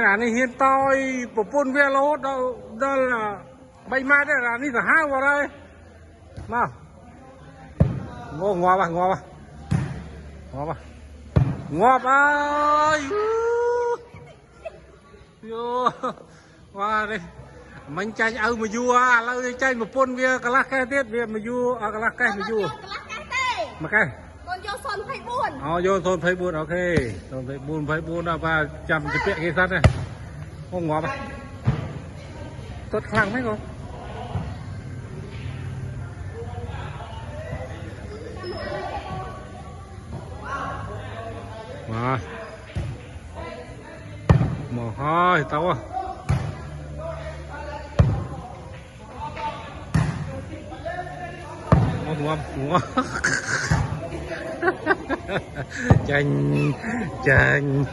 này hiện tôi bộ phun về lô đâu đó là bay mai đấy là đi cả hai vào đây nào ngô ngò bà ngò bà ngò bà ngò bà ơi vô qua đây mình tranh âu mà vua lâu tranh một phun về cả lá cây tiết về mà vua cả lá cây mà vua mà cây con vô son phải buồn vô thôn phải buồn ok thôn phải buồn là và chăm cái tiện cái sắt này không ngó bà tốt khăn mấy con mà mồ hôi tao à ngon ngon chanh chanh